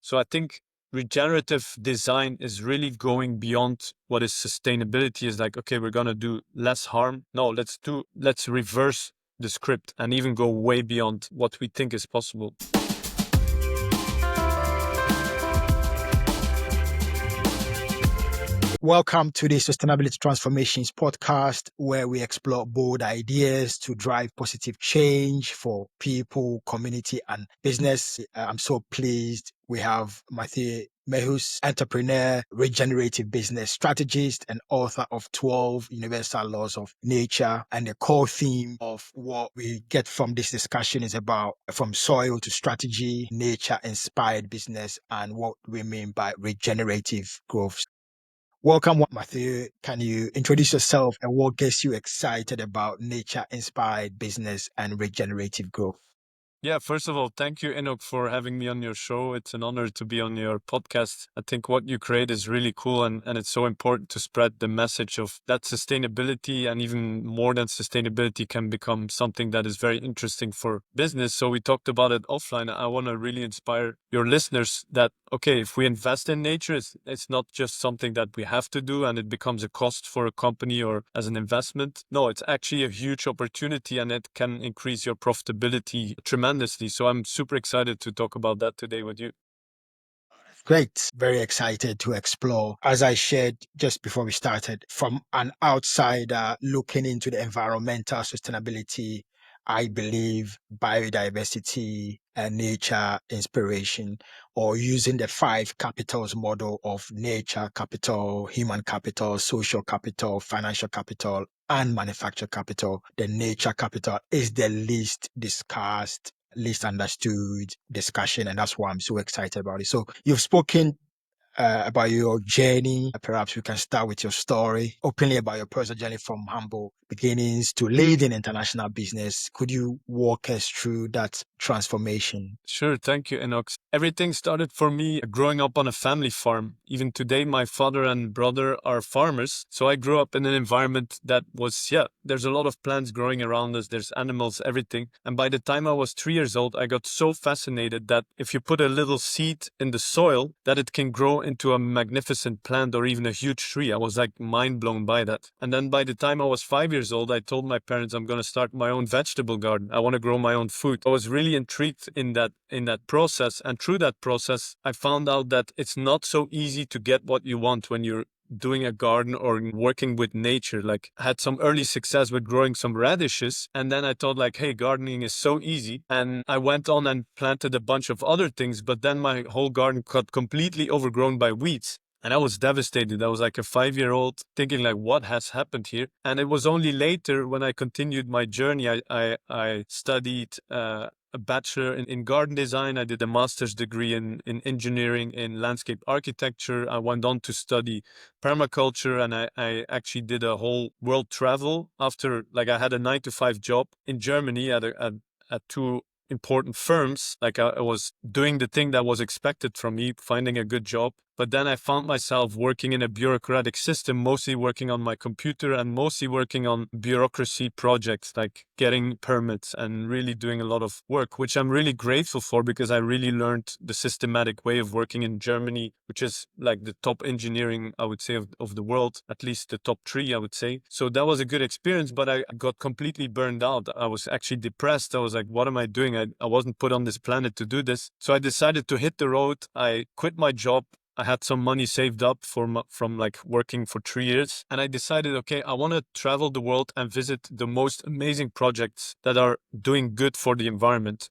So I think regenerative design is really going beyond what is sustainability. Is like, okay, we're going to do less harm. No, let's reverse the script and even go way beyond what we think is possible. Welcome to the Sustainability Transformations podcast, where we explore bold ideas to drive positive change for people, community, and business. I'm so pleased we have Matthieu Mehuys, entrepreneur, regenerative business strategist, and author of 12 Universal Laws of Nature. And the core theme of what we get from this discussion is about from soil to strategy, nature-inspired business, and what we mean by regenerative growth. Welcome, Matthieu. Can you introduce yourself and what gets you excited about nature-inspired business and regenerative growth? Yeah, first of all, thank you, Enoch, for having me on your show. It's an honor to be on your podcast. I think what you create is really cool, and it's so important to spread the message of that sustainability, and even more than sustainability can become something that is very interesting for business. So we talked about it offline. I want to really inspire your listeners that, okay, if we invest in nature, it's not just something that we have to do and it becomes a cost for a company or as an investment. No, it's actually a huge opportunity, and it can increase your profitability tremendously. So I'm super excited to talk about that today with you. Great. Very excited to explore. As I shared just before we started, from an outsider looking into the environmental sustainability, I believe biodiversity and nature inspiration, or using the 5 capitals model of nature capital, human capital, social capital, financial capital, and manufacture capital. The nature capital is the least discussed, least understood discussion, and that's why I'm so excited about it. So you've spoken about your journey. Perhaps we can start with your story, openly about your personal journey from humble beginnings to leading international business. Could you walk us through that transformation? Sure, thank you, Enox. Everything started for me growing up on a family farm. Even today, my father and brother are farmers. So I grew up in an environment that was, there's a lot of plants growing around us, there's animals, everything. And by the time I was 3 years old, I got so fascinated that if you put a little seed in the soil, that it can grow into a magnificent plant or even a huge tree. I was like mind blown by that. And then by the time I was 5 years old, I told my parents I'm going to start my own vegetable garden. I want to grow my own food. I was really intrigued in that process, and through that process I found out that it's not so easy to get what you want when you're doing a garden or working with nature. Like, I had some early success with growing some radishes, and then I thought like, hey, gardening is so easy, and I went on and planted a bunch of other things, but then my whole garden got completely overgrown by weeds. And I was devastated. I was like a 5-year-old thinking like, what has happened here? And it was only later when I continued my journey, I studied a bachelor in garden design. I did a master's degree in engineering in landscape architecture. I went on to study permaculture, and I actually did a whole world travel after, like, I had a 9-to-5 job in Germany at two important firms. Like, I was doing the thing that was expected from me, finding a good job. But then I found myself working in a bureaucratic system, mostly working on my computer and mostly working on bureaucracy projects, like getting permits and really doing a lot of work, which I'm really grateful for, because I really learned the systematic way of working in Germany, which is like the top engineering, I would say, of the world, at least the top 3, I would say. So that was a good experience, but I got completely burned out. I was actually depressed. I was like, what am I doing? I wasn't put on this planet to do this. So I decided to hit the road. I quit my job. I had some money saved up from like working for 3 years. And I decided, okay, I want to travel the world and visit the most amazing projects that are doing good for the environment.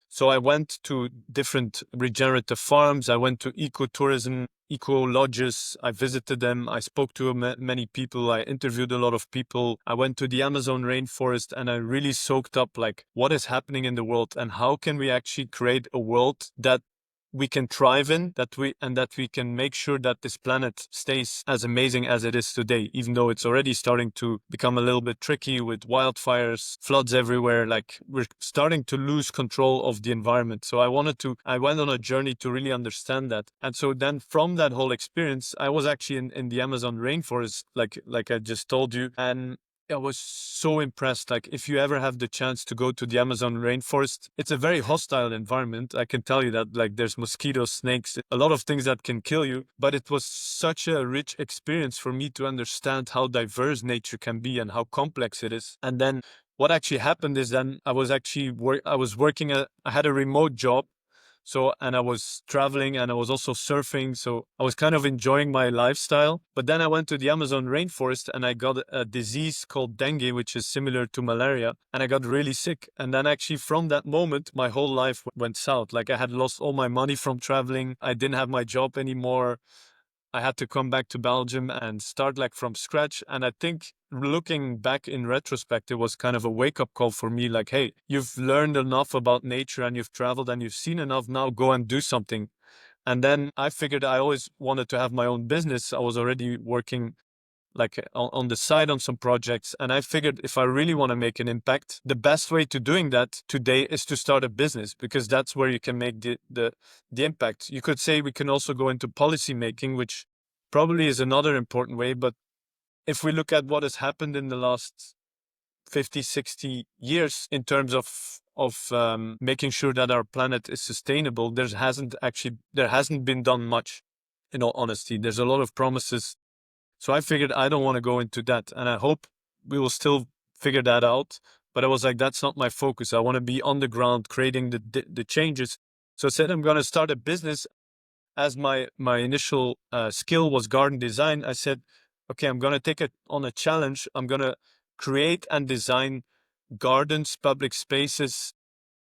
So I went to different regenerative farms. I went to ecotourism, eco lodges. I visited them. I spoke to many people. I interviewed a lot of people. I went to the Amazon rainforest, and I really soaked up like what is happening in the world and how can we actually create a world that we can thrive in, that we can make sure that this planet stays as amazing as it is today, even though it's already starting to become a little bit tricky with wildfires, floods everywhere. Like, we're starting to lose control of the environment. So I went on a journey to really understand that. And so then from that whole experience, I was actually in the Amazon rainforest, like I just told you. And I was so impressed. Like, if you ever have the chance to go to the Amazon rainforest, it's a very hostile environment. I can tell you that. Like, there's mosquitoes, snakes, a lot of things that can kill you. But it was such a rich experience for me to understand how diverse nature can be and how complex it is. And then what actually happened is then I was actually I was working I had a remote job. So, and I was traveling and I was also surfing. So I was kind of enjoying my lifestyle. But then I went to the Amazon rainforest and I got a disease called dengue, which is similar to malaria. And I got really sick. And then actually from that moment, my whole life went south. Like, I had lost all my money from traveling. I didn't have my job anymore. I had to come back to Belgium and start like from scratch. And I think looking back in retrospect, it was kind of a wake up call for me. Like, hey, you've learned enough about nature and you've traveled and you've seen enough. Now go and do something. And then I figured I always wanted to have my own business. I was already working like on the side on some projects. And I figured if I really want to make an impact, the best way to doing that today is to start a business, because that's where you can make the impact. You could say we can also go into policy making, which probably is another important way. But if we look at what has happened in the last 50, 60 years in terms of making sure that our planet is sustainable, there hasn't been done much. In all honesty, there's a lot of promises. So I figured I don't want to go into that. And I hope we will still figure that out. But I was like, that's not my focus. I want to be on the ground creating the changes. So I said, I'm going to start a business. As my initial skill was garden design, I said, okay, I'm going to take it on a challenge. I'm going to create and design gardens, public spaces,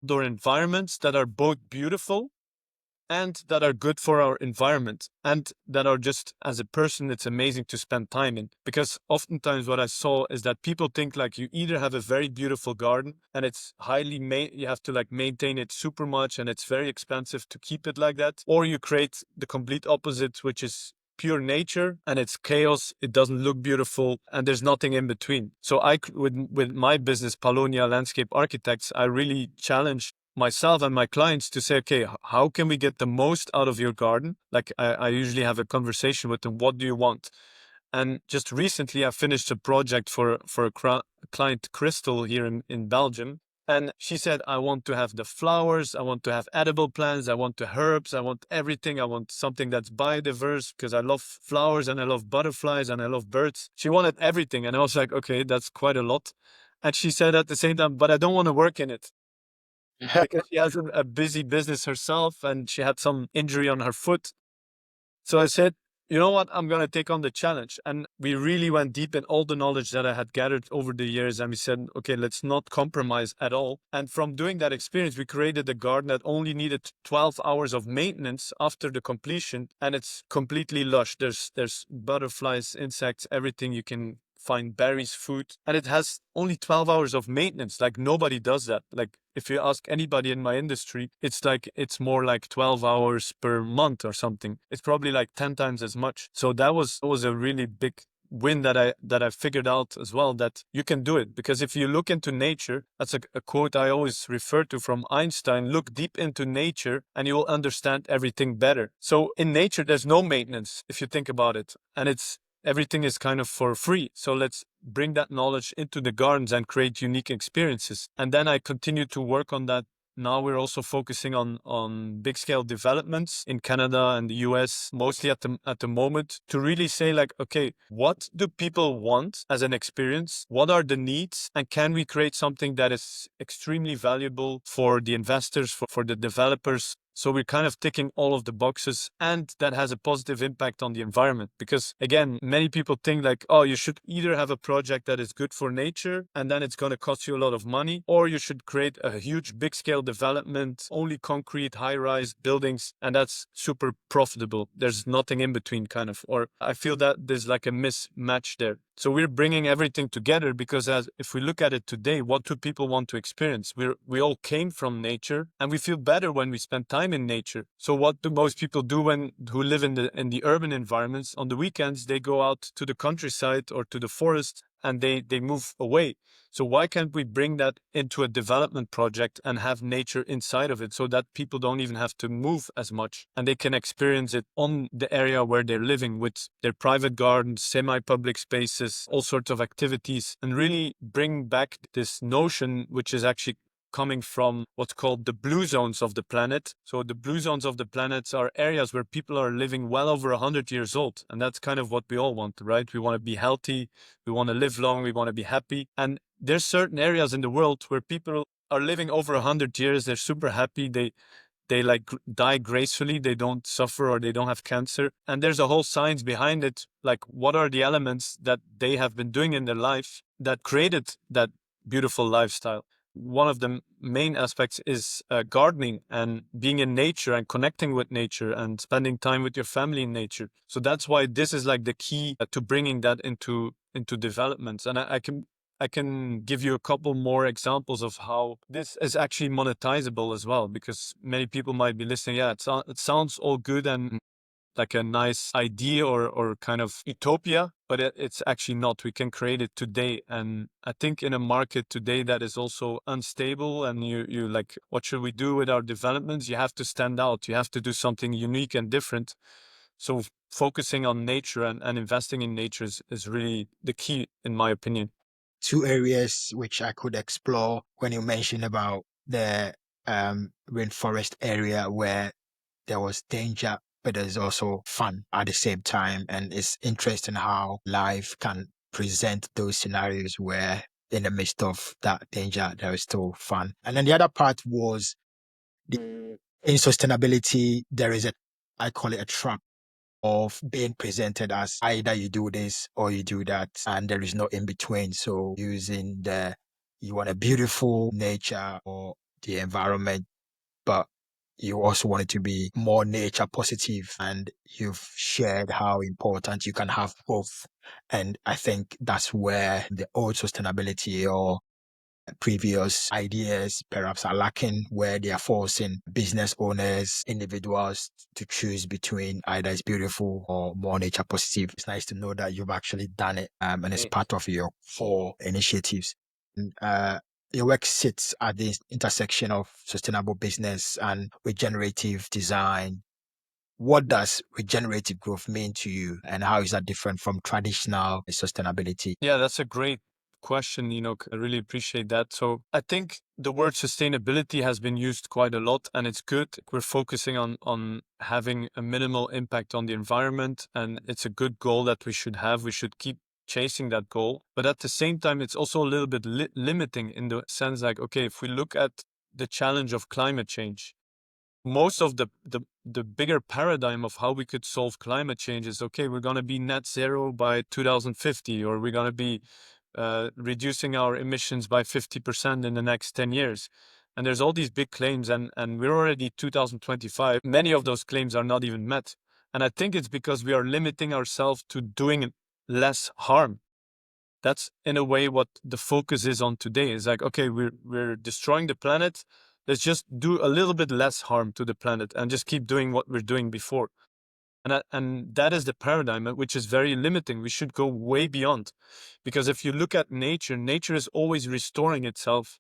outdoor environments that are both beautiful and that are good for our environment, and that are just, as a person, it's amazing to spend time in. Because oftentimes what I saw is that people think like you either have a very beautiful garden and it's you have to like maintain it super much and it's very expensive to keep it like that, or you create the complete opposite, which is pure nature and it's chaos, it doesn't look beautiful, and there's nothing in between. So with my business, Palonia Landscape Architects, I really challenge myself and my clients to say, okay, how can we get the most out of your garden? Like, I usually have a conversation with them. What do you want? And just recently I finished a project for a client, Crystal, here in Belgium. And she said, I want to have the flowers, I want to have edible plants, I want the herbs, I want everything. I want something that's biodiverse because I love flowers and I love butterflies and I love birds. She wanted everything. And I was like, okay, that's quite a lot. And she said at the same time, but I don't want to work in it because she has a busy business herself and she had some injury on her foot. So I said, you know what? I'm going to take on the challenge. And we really went deep in all the knowledge that I had gathered over the years. And we said, okay, let's not compromise at all. And from doing that experience, we created a garden that only needed 12 hours of maintenance after the completion. And it's completely lush. There's butterflies, insects, everything you can find, berries, food, and it has only 12 hours of maintenance. Like, nobody does that. Like, if you ask anybody in my industry, it's more like 12 hours per month or something. It's probably like 10 times as much. So that was a really big win that I figured out as well, that you can do it. Because if you look into nature, that's a quote I always refer to from Einstein: look deep into nature and you will understand everything better. So in nature, there's no maintenance if you think about it. And everything is kind of for free. So let's bring that knowledge into the gardens and create unique experiences. And then I continue to work on that. Now we're also focusing on big scale developments in Canada and the US, mostly at the moment, to really say like, okay, what do people want as an experience? What are the needs? And can we create something that is extremely valuable for the investors, for the developers? So we're kind of ticking all of the boxes, and that has a positive impact on the environment. Because again, many people think like, oh, you should either have a project that is good for nature and then it's going to cost you a lot of money, or you should create a huge big scale development, only concrete high rise buildings, and that's super profitable. There's nothing in between, kind of. Or I feel that there's like a mismatch there. So we're bringing everything together, because if we look at it today, what do people want to experience? We all came from nature, and we feel better when we spend time in nature. So what do most people do who live in the urban environments? On the weekends, they go out to the countryside or to the forest, and they move away. So why can't we bring that into a development project and have nature inside of it so that people don't even have to move as much and they can experience it on the area where they're living with their private gardens, semi-public spaces, all sorts of activities, and really bring back this notion, which is actually coming from what's called the blue zones of the planet. So the blue zones of the planets are areas where people are living well over 100 years old. And that's kind of what we all want, right? We want to be healthy, we want to live long, we want to be happy. And there's certain areas in the world where people are living over 100 years, they're super happy, they like die gracefully, they don't suffer or they don't have cancer. And there's a whole science behind it. Like, what are the elements that they have been doing in their life that created that beautiful lifestyle? One of the main aspects is gardening and being in nature and connecting with nature and spending time with your family in nature. So that's why this is like the key to bringing that into developments. And I can give you a couple more examples of how this is actually monetizable as well, because many people might be listening. Yeah, it sounds all good and like a nice idea or kind of utopia, but it's actually not. We can create it today. And I think in a market today that is also unstable and you like, what should we do with our developments? You have to stand out. You have to do something unique and different. So focusing on nature and investing in nature is really the key, in my opinion. Two areas which I could explore when you mentioned about the rainforest area where there was danger, but there's also fun at the same time. And it's interesting how life can present those scenarios where in the midst of that danger, there is still fun. And then the other part was in sustainability, there is I call it a trap of being presented as either you do this or you do that, and there is no in between. So using you want a beautiful nature or the environment, but you also want it to be more nature positive, and you've shared how important you can have both. And I think that's where the old sustainability or previous ideas perhaps are lacking, where they are forcing business owners, individuals to choose between either it's beautiful or more nature positive. It's nice to know that you've actually done it, and it's part of your four initiatives. And, your work sits at the intersection of sustainable business and regenerative design. What does regenerative growth mean to you, and how is that different from traditional sustainability? Yeah, that's a great question. I really appreciate that. So I think the word sustainability has been used quite a lot, and it's good. We're focusing on having a minimal impact on the environment, and it's a good goal that we should have. We should keep chasing that goal. But at the same time, it's also a little bit limiting in the sense like, okay, if we look at the challenge of climate change, most of the bigger paradigm of how we could solve climate change is, okay, we're going to be net zero by 2050, or we're going to be reducing our emissions by 50% in the next 10 years. And there's all these big claims, and we're already 2025. Many of those claims are not even met. And I think it's because we are limiting ourselves to doing less harm. That's in a way what the focus is on today. Is like, okay, we're destroying the planet. Let's just do a little bit less harm to the planet and just keep doing what we're doing before. And that is the paradigm, which is very limiting. We should go way beyond, because if you look at nature, nature is always restoring itself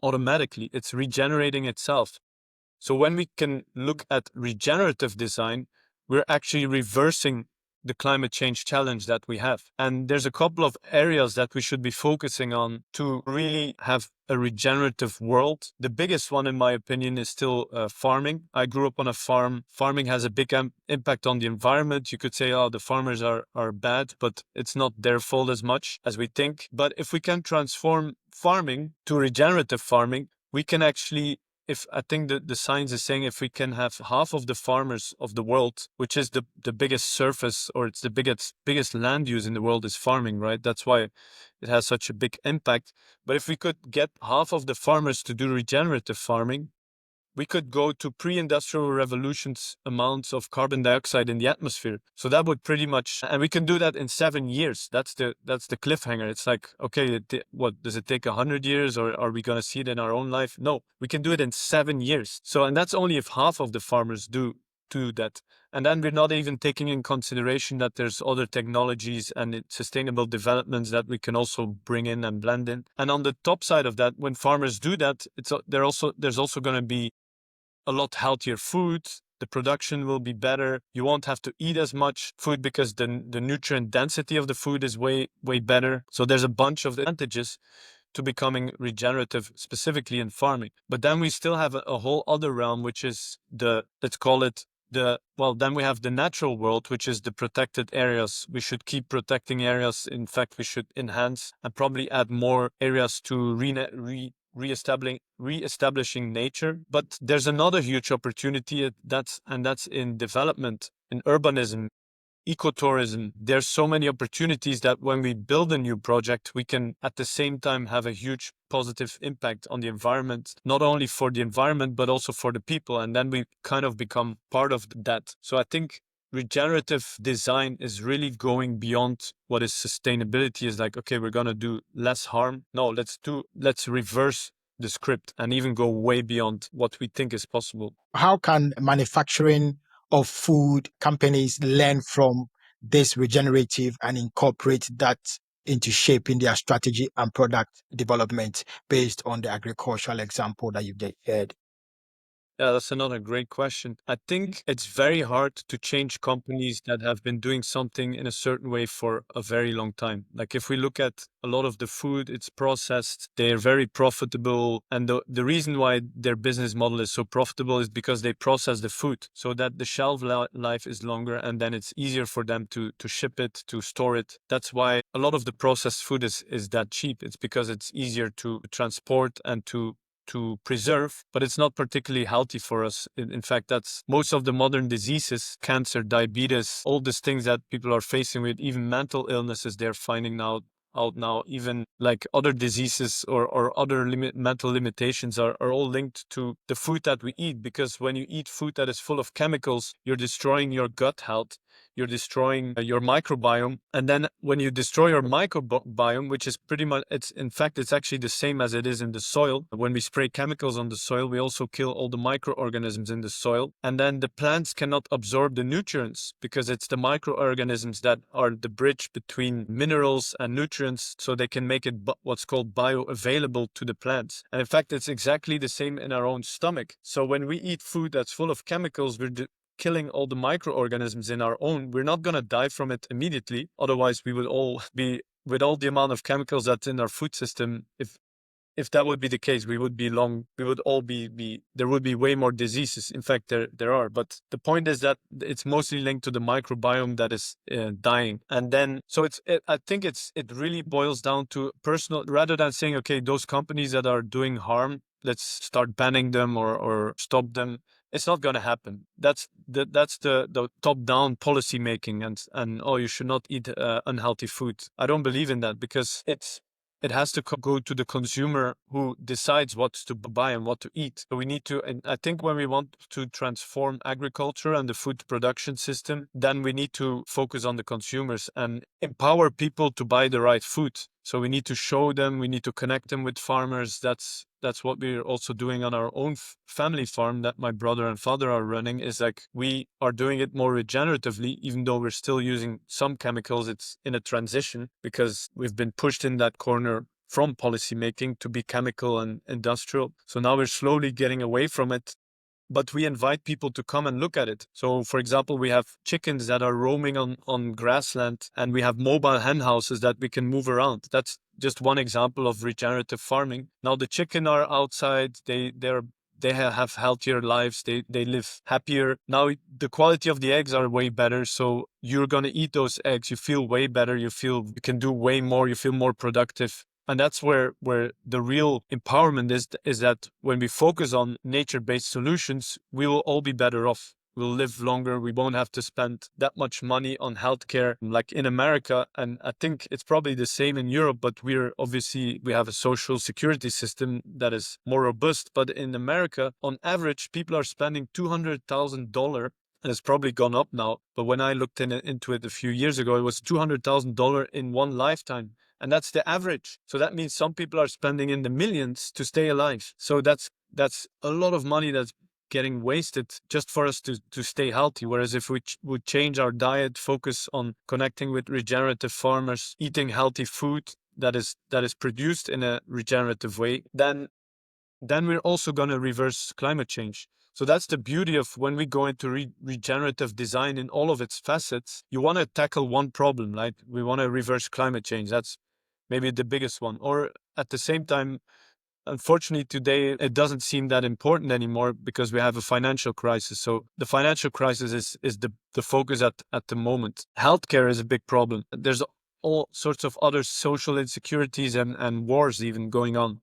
automatically. It's regenerating itself. So when we can look at regenerative design, we're actually reversing the climate change challenge that we have. And there's a couple of areas that we should be focusing on to really have a regenerative world. The biggest one, in my opinion, is still farming. I grew up on a farm. Farming has a big impact on the environment. You could say, oh, the farmers are bad, but it's not their fault as much as we think. But if we can transform farming to regenerative farming, we can actually, if I think that the science is saying, if we can have half of the farmers of the world, which is the biggest surface, or it's the biggest land use in the world is farming, right? That's why it has such a big impact. But if we could get half of the farmers to do regenerative farming, we could go to pre-industrial revolutions amounts of carbon dioxide in the atmosphere. So that would pretty much, and we can do that in 7 years. That's the cliffhanger. It's like, okay, what does it take 100 years, or are we going to see it in our own life? No, we can do it in 7 years. So, and that's only if half of the farmers do do that. And then we're not even taking in consideration that there's other technologies and sustainable developments that we can also bring in and blend in. And on the top side of that, when farmers do that, there's also going to be a lot healthier food. The production will be better. You won't have to eat as much food because the nutrient density of the food is way better. So there's a bunch of advantages to becoming regenerative, specifically in farming. But then we still have a whole other realm, which is let's call it then we have the natural world, which is the protected areas. We should keep protecting areas. In fact, we should enhance and probably add more areas to reestablishing nature. But there's another huge opportunity that's in development, in urbanism, ecotourism. There's so many opportunities that when we build a new project, we can at the same time have a huge positive impact on the environment, not only for the environment, but also for the people. And then we kind of become part of that. So I think regenerative design is really going beyond what is sustainability. Is like, okay, we're going to do less harm. No, let's reverse the script and even go way beyond what we think is possible. How can manufacturing of food companies learn from this regenerative and incorporate that into shaping their strategy and product development based on the agricultural example that you just shared? Yeah, that's another great question. I think it's very hard to change companies that have been doing something in a certain way for a very long time. Like if we look at a lot of the food, it's processed, they're very profitable. And the reason why their business model is so profitable is because they process the food so that the shelf life is longer and then it's easier for them to ship it, to store it. That's why a lot of the processed food is that cheap. It's because it's easier to transport and to preserve, but it's not particularly healthy for us. In fact, that's most of the modern diseases, cancer, diabetes, all these things that people are facing with, even mental illnesses, they're finding out now, even like other diseases or other mental limitations are all linked to the food that we eat. Because when you eat food that is full of chemicals, you're destroying your gut health, you're destroying your microbiome. And then when you destroy your microbiome, which is pretty much, it's actually the same as it is in the soil. When we spray chemicals on the soil, we also kill all the microorganisms in the soil. And then the plants cannot absorb the nutrients because it's the microorganisms that are the bridge between minerals and nutrients, so they can make it what's called bioavailable to the plants. And in fact, it's exactly the same in our own stomach. So when we eat food that's full of chemicals, we're killing all the microorganisms in our own. We're not going to die from it immediately. Otherwise, we would all be, with all the amount of chemicals that's in our food system, if that would be the case, we would all be there would be way more diseases. In fact, there are. But the point is that it's mostly linked to the microbiome that is dying. And then, so I think it really boils down to personal, rather than saying, okay, those companies that are doing harm, let's start banning them or stop them. It's not going to happen. That's the top-down policy making, and oh, you should not eat unhealthy food. I don't believe in that because it has to go to the consumer who decides what to buy and what to eat. So we need to, and I think when we want to transform agriculture and the food production system, then we need to focus on the consumers and empower people to buy the right food. So we need to show them, we need to connect them with farmers. That's what we're also doing on our own family farm that my brother and father are running. Is like we are doing it more regeneratively, even though we're still using some chemicals. It's in a transition because we've been pushed in that corner from policymaking to be chemical and industrial. So now we're slowly getting away from it. But we invite people to come and look at it. So, for example, we have chickens that are roaming on grassland, and we have mobile hen houses that we can move around. That's just one example of regenerative farming. Now, the chicken are outside. They have healthier lives. They live happier. Now, the quality of the eggs are way better. So you're going to eat those eggs. You feel way better. You can do way more. You feel more productive. And that's where the real empowerment is that when we focus on nature-based solutions, we will all be better off. We'll live longer. We won't have to spend that much money on healthcare like in America. And I think it's probably the same in Europe, but we have a social security system that is more robust. But in America, on average, people are spending $200,000. And it's probably gone up now. But when I looked into it a few years ago, it was $200,000 in one lifetime. And that's the average. So that means some people are spending in the millions to stay alive. So that's a lot of money that's getting wasted just for us to stay healthy. Whereas if we would change our diet, focus on connecting with regenerative farmers, eating healthy food that is produced in a regenerative way, then we're also going to reverse climate change. So that's the beauty of when we go into regenerative design in all of its facets. You want to tackle one problem, right? We want to reverse climate change. That's maybe the biggest one. Or at the same time, unfortunately, today it doesn't seem that important anymore because we have a financial crisis. So the financial crisis is the focus at the moment. Healthcare is a big problem. There's all sorts of other social insecurities and wars even going on.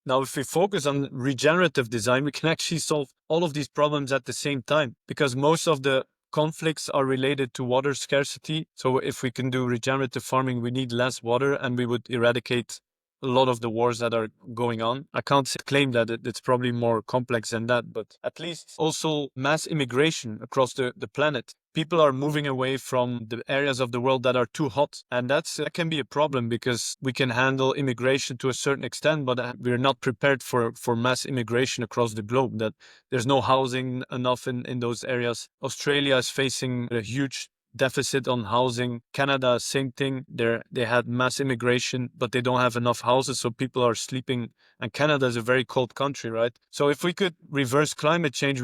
Now, if we focus on regenerative design, we can actually solve all of these problems at the same time because most of the conflicts are related to water scarcity. So if we can do regenerative farming, we need less water and we would eradicate a lot of the wars that are going on. I can't claim that it's probably more complex than that, but at least also mass immigration across the planet. People are moving away from the areas of the world that are too hot. And that can be a problem because we can handle immigration to a certain extent, but we're not prepared for mass immigration across the globe. That there's no housing enough in those areas. Australia is facing a huge deficit on housing. Canada, same thing. They had mass immigration, but they don't have enough houses, so people are sleeping. And Canada is a very cold country, right? So if we could reverse climate change,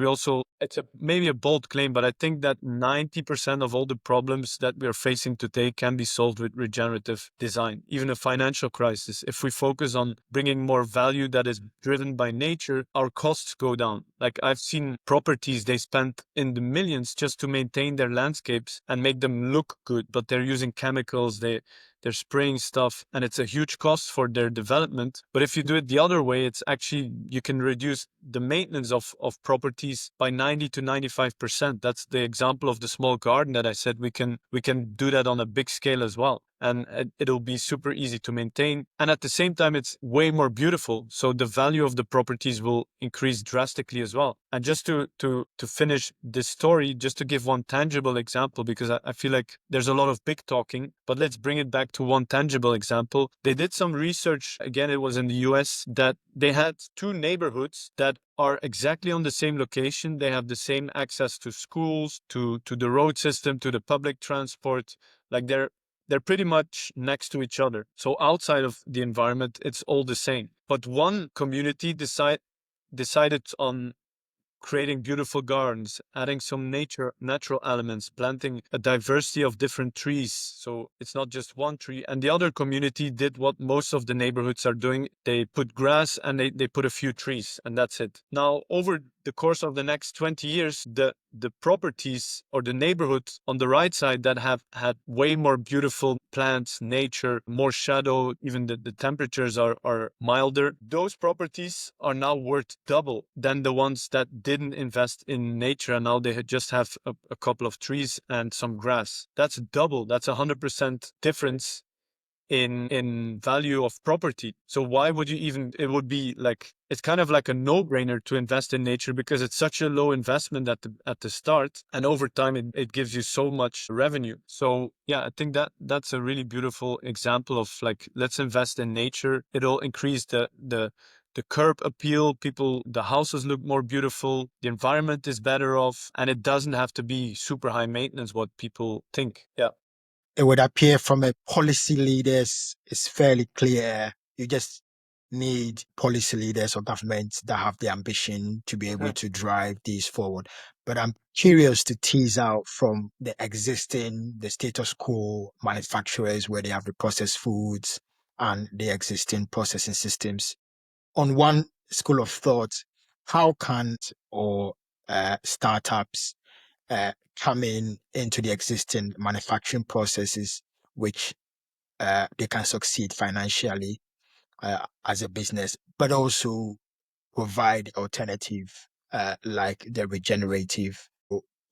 it's maybe a bold claim, but I think that 90% of all the problems that we are facing today can be solved with regenerative design. Even a financial crisis, if we focus on bringing more value that is driven by nature, our costs go down. Like I've seen properties they spent in the millions just to maintain their landscapes and make them look good, but they're using chemicals, they're spraying stuff, and it's a huge cost for their development. But if you do it the other way, it's actually, you can reduce the maintenance of properties by 90 to 95%. That's the example of the small garden that I said we can do that on a big scale as well. And it'll be super easy to maintain. And at the same time, it's way more beautiful. So the value of the properties will increase drastically as well. And just to finish this story, just to give one tangible example, because I feel like there's a lot of big talking, but let's bring it back to one tangible example. They did some research, again, it was in the US, that they had two neighborhoods that are exactly on the same location. They have the same access to schools, to the road system, to the public transport. Like they're pretty much next to each other. So outside of the environment, it's all the same. But one community decided on creating beautiful gardens, adding some natural elements, planting a diversity of different trees. So it's not just one tree. And the other community did what most of the neighborhoods are doing. They put grass and they put a few trees, and that's it. Now, over the course of the next 20 years, the properties or the neighborhoods on the right side that have had way more beautiful plants, nature, more shadow, even the temperatures are milder, those properties are now worth double than the ones that didn't invest in nature and now they just have a couple of trees and some grass. That's double. That's 100% difference in value of property. So why would you even, it would be like, it's kind of like a no-brainer to invest in nature because it's such a low investment at the start, and over time it gives you so much revenue. So yeah, I think that's a really beautiful example of like, let's invest in nature. It'll increase the curb appeal. The houses look more beautiful, the environment is better off, and it doesn't have to be super high maintenance what people think. Yeah. It would appear from a policy leaders, it's fairly clear. You just need policy leaders or governments that have the ambition to be able to drive these forward. But I'm curious to tease out from the status quo manufacturers where they have the processed foods and the existing processing systems. On one school of thought, how can or startups come into the existing manufacturing processes, which they can succeed financially as a business, but also provide alternative like the regenerative.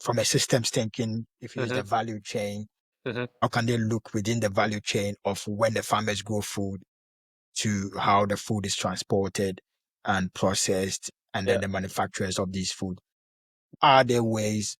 From a systems thinking, if you use the Mhm. value chain, Mhm. how can they look within the value chain of when the farmers grow food to how the food is transported and processed, and then Yeah. the manufacturers of these food? Are there ways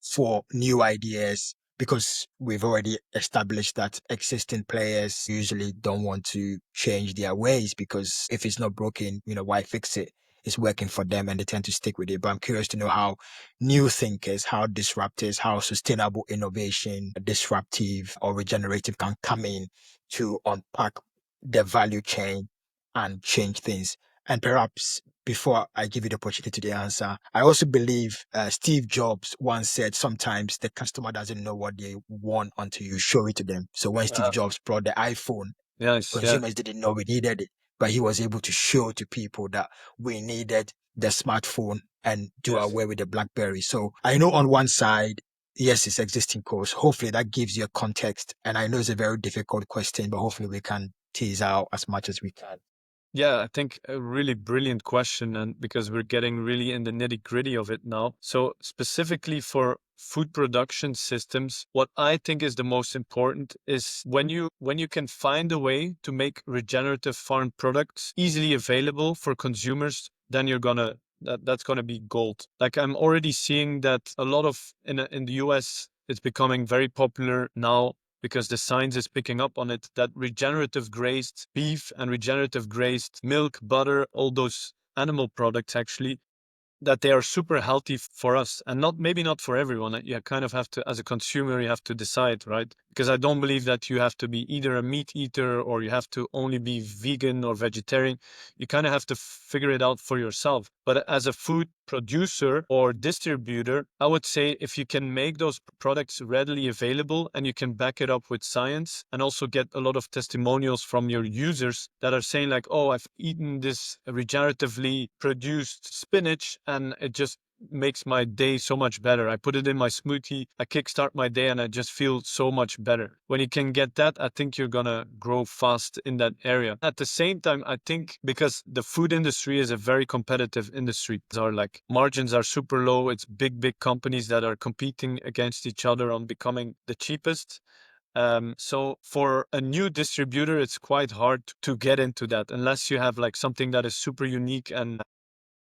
for new ideas, because we've already established that existing players usually don't want to change their ways, because if it's not broken, why fix it? is working for them and they tend to stick with it. But I'm curious to know how new thinkers, how disruptors, how sustainable innovation, disruptive or regenerative can come in to unpack the value chain and change things. And perhaps before I give you the opportunity to the answer, I also believe Steve Jobs once said sometimes the customer doesn't know what they want until you show it to them. So when Steve Jobs brought the iPhone, Yes, yeah. consumers didn't know we needed it, but he was able to show to people that we needed the smartphone and do Yes. away with the BlackBerry. So I know on one side, yes, it's existing course. Hopefully that gives you a context. And I know it's a very difficult question, but hopefully we can tease out as much as we can. Yeah, I think a really brilliant question, and because we're getting really in the nitty-gritty of it now. So specifically for food production systems, what I think is the most important is when you can find a way to make regenerative farm products easily available for consumers, then that's gonna be gold. Like I'm already seeing that a lot of in the US, it's becoming very popular now because the science is picking up on it, that regenerative grazed beef and regenerative grazed milk, butter, all those animal products actually, that they are super healthy for us and not maybe not for everyone. You kind of have to, as a consumer, you have to decide, right? Because I don't believe that you have to be either a meat eater or you have to only be vegan or vegetarian. You kind of have to figure it out for yourself. But as a food producer or distributor, I would say if you can make those products readily available and you can back it up with science and also get a lot of testimonials from your users that are saying like, oh, I've eaten this regeneratively produced spinach and it just makes my day so much better. I put it in my smoothie, I kickstart my day and I just feel so much better. When you can get that, I think you're gonna grow fast in that area. At the same time, I think because the food industry is a very competitive industry, our like margins are super low. It's big companies that are competing against each other on becoming the cheapest. So for a new distributor, it's quite hard to get into that unless you have like something that is super unique and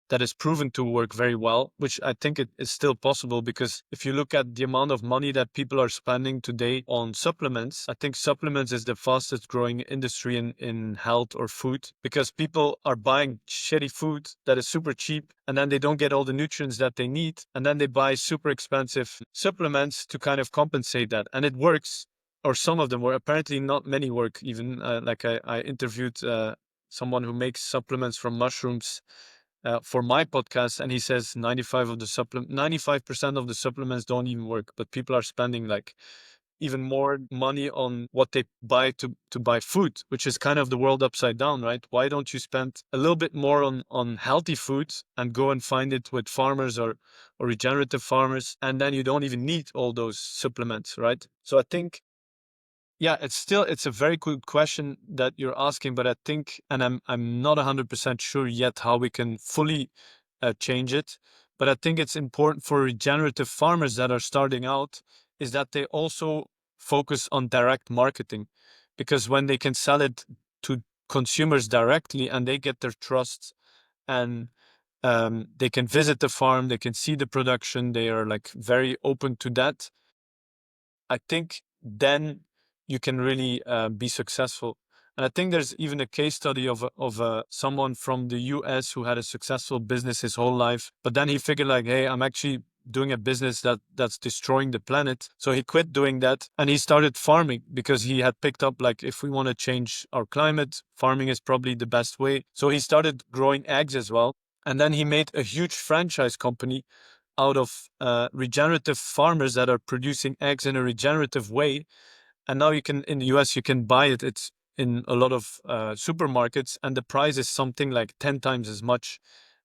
that is proven to work very well, which I think it is still possible because if you look at the amount of money that people are spending today on supplements, I think supplements is the fastest growing industry in health or food because people are buying shitty food that is super cheap and then they don't get all the nutrients that they need. And then they buy super expensive supplements to kind of compensate that. And it works, or some of them were apparently not many work even. Like I interviewed someone who makes supplements from mushrooms for my podcast, and he says 95% of the supplements don't even work, but people are spending like even more money on what they buy to buy food, which is kind of the world upside down, right? Why don't you spend a little bit more on healthy foods and go and find it with farmers or regenerative farmers, and then you don't even need all those supplements, right? So I think yeah, it's a very good question that you're asking, but I think, and I'm not 100% sure yet how we can fully change it, but I think it's important for regenerative farmers that are starting out is that they also focus on direct marketing, because when they can sell it to consumers directly and they get their trust and they can visit the farm, they can see the production, they are like very open to that. I think then you can really be successful. And I think there's even a case study of someone from the US who had a successful business his whole life, but then he figured like, hey, I'm actually doing a business that's destroying the planet. So he quit doing that and he started farming because he had picked up like, if we want to change our climate, farming is probably the best way. So he started growing eggs as well. And then he made a huge franchise company out of regenerative farmers that are producing eggs in a regenerative way. And now you can, in the US, you can buy it. It's in a lot of supermarkets, and the price is something like 10 times as much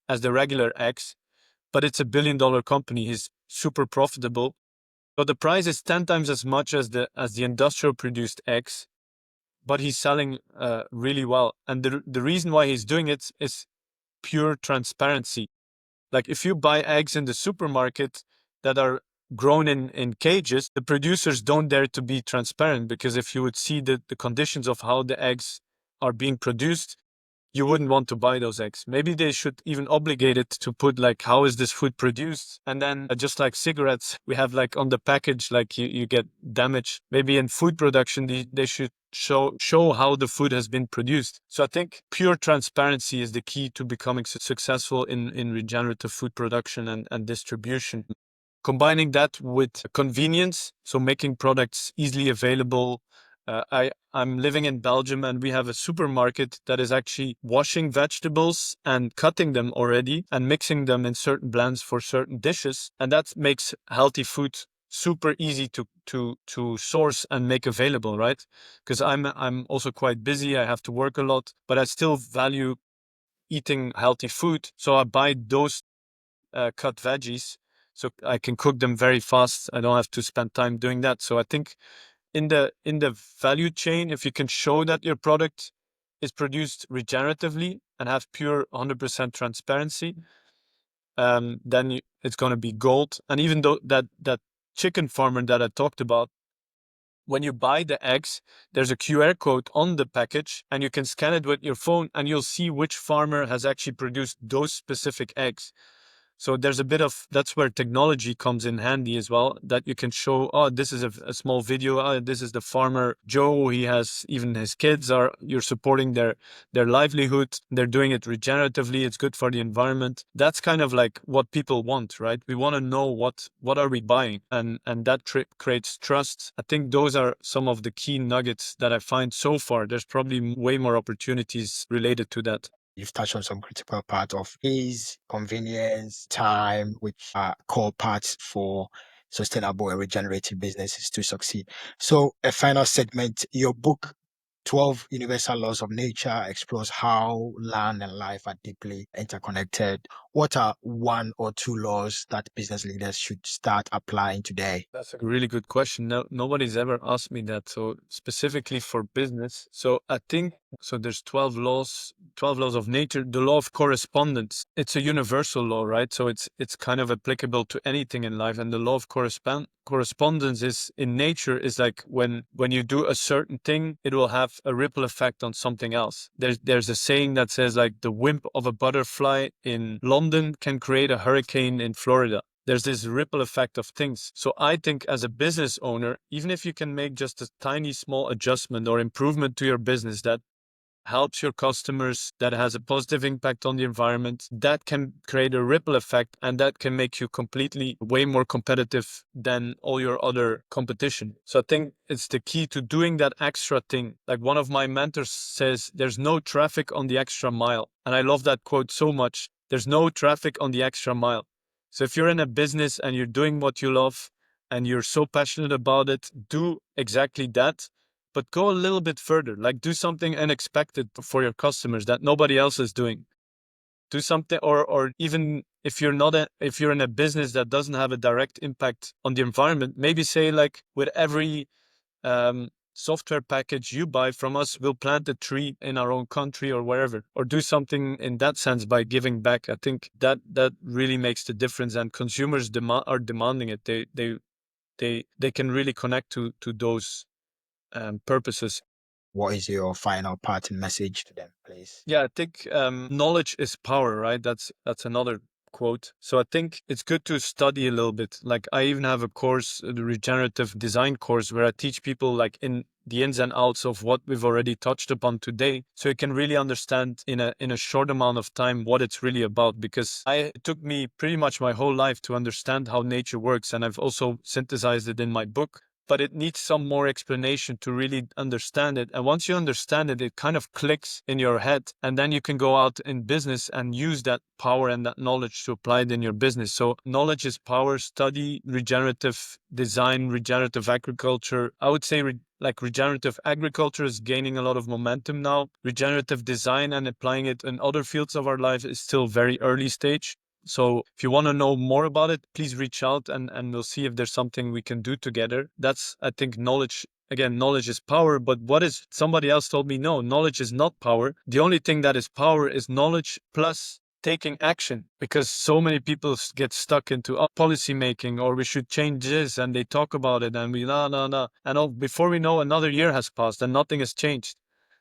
as the regular eggs. But it's $1 billion company. He's super profitable. But the price is 10 times as much as the industrial produced eggs. But he's selling really well. And the reason why he's doing it is pure transparency. Like if you buy eggs in the supermarket that are grown in cages, the producers don't dare to be transparent, because if you would see the conditions of how the eggs are being produced, you wouldn't want to buy those eggs. Maybe they should even obligate it to put like, how is this food produced? And then just like cigarettes, we have like on the package, like you get damage. Maybe in food production, they should show how the food has been produced. So I think pure transparency is the key to becoming successful in regenerative food production and distribution. Combining that with convenience, so making products easily available. I'm living in Belgium and we have a supermarket that is actually washing vegetables and cutting them already and mixing them in certain blends for certain dishes. And that makes healthy food super easy to source and make available, right? Because I'm also quite busy. I have to work a lot, but I still value eating healthy food. So I buy those cut veggies so I can cook them very fast. I don't have to spend time doing that. So I think in the value chain, if you can show that your product is produced regeneratively and have pure 100% transparency, then it's going to be gold. And even though that chicken farmer that I talked about, when you buy the eggs, there's a QR code on the package and you can scan it with your phone and you'll see which farmer has actually produced those specific eggs. So there's a bit of, that's where technology comes in handy as well, that you can show, oh, this is a small video, oh, this is the farmer Joe, he has, even his kids are, you're supporting their livelihood, they're doing it regeneratively, it's good for the environment. That's kind of like what people want, right? We want to know what are we buying, and that creates trust. I think those are some of the key nuggets that I find so far. There's probably way more opportunities related to that. You've touched on some critical parts of ease, convenience, time, which are core parts for sustainable and regenerative businesses to succeed. So, a final segment, your book, 12 Universal Laws of Nature, explores how land and life are deeply interconnected. What are one or two laws that business leaders should start applying today? That's a really good question. No, nobody's ever asked me that. So specifically for business. So I think so there's 12 laws of nature. The law of correspondence. It's a universal law, right? So it's kind of applicable to anything in life. And the law of correspondence is in nature is like when you do a certain thing, it will have a ripple effect on something else. There's a saying that says like the whim of a butterfly in London can create a hurricane in Florida. There's this ripple effect of things. So I think as a business owner, even if you can make just a tiny small adjustment or improvement to your business that helps your customers, that has a positive impact on the environment, that can create a ripple effect and that can make you completely way more competitive than all your other competition. So I think it's the key to doing that extra thing. Like one of my mentors says, there's no traffic on the extra mile. And I love that quote so much. There's no traffic on the extra mile. So if you're in a business and you're doing what you love and you're so passionate about it, do exactly that, but go a little bit further. Like do something unexpected for your customers that nobody else is doing. Do something, or even if you're in a business that doesn't have a direct impact on the environment, maybe say like with every software package you buy from us, we'll plant a tree in our own country or wherever, or do something in that sense by giving back. I think that really makes the difference, and consumers are demanding it. They can really connect to those purposes. What is your final parting message to them, please? Yeah, I think knowledge is power, right? That's another quote. So I think it's good to study a little bit. Like I even have a course, the regenerative design course, where I teach people like in the ins and outs of what we've already touched upon today, so you can really understand in a short amount of time what it's really about. Because it took me pretty much my whole life to understand how nature works, and I've also synthesized it in my book, but it needs some more explanation to really understand it. And once you understand it, it kind of clicks in your head. And then you can go out in business and use that power and that knowledge to apply it in your business. So knowledge is power. Study regenerative design, regenerative agriculture. I would say like regenerative agriculture is gaining a lot of momentum now. Regenerative design and applying it in other fields of our life is still very early stage. So if you want to know more about it, please reach out and we'll see if there's something we can do together. That's, I think, knowledge. Again, knowledge is power, but what is, somebody else told me, no, knowledge is not power. The only thing that is power is knowledge plus taking action, because so many people get stuck into policy making, or we should change this, and they talk about it and we, no. And before we know, another year has passed and nothing has changed.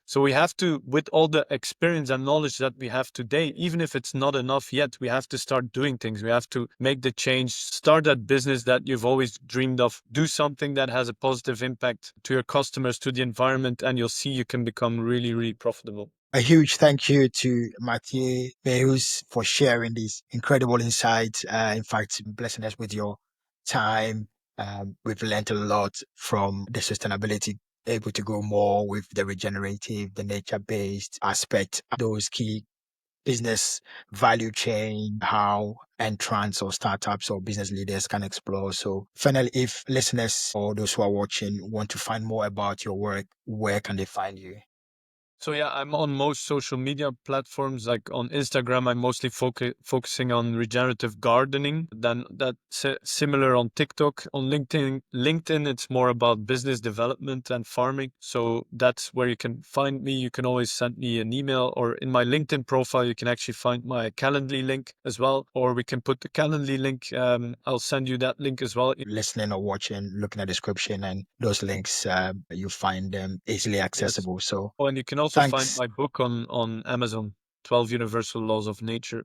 So we have to, with all the experience and knowledge that we have today, even if it's not enough yet, we have to start doing things. We have to make the change, start that business that you've always dreamed of, do something that has a positive impact to your customers, to the environment, and you'll see you can become really, really profitable. A huge thank you to Matthieu Mehuys for sharing these incredible insights. In fact, blessing us with your time. We've learned a lot from the sustainability, able to go more with the regenerative, the nature-based aspect, those key business value chain, how entrants or startups or business leaders can explore. So finally, if listeners or those who are watching want to find more about your work, where can they find you? So yeah, I'm on most social media platforms. Like on Instagram, I'm mostly focusing on regenerative gardening. Then that's similar on TikTok. On LinkedIn, it's more about business development and farming. So that's where you can find me. You can always send me an email, or in my LinkedIn profile, you can actually find my Calendly link as well. Or we can put the Calendly link. I'll send you that link as well. Listening or watching, looking at the description and those links, you find them easily Yes. accessible. So Oh, and you can also find thanks. my book on Amazon, 12 Universal Laws of Nature.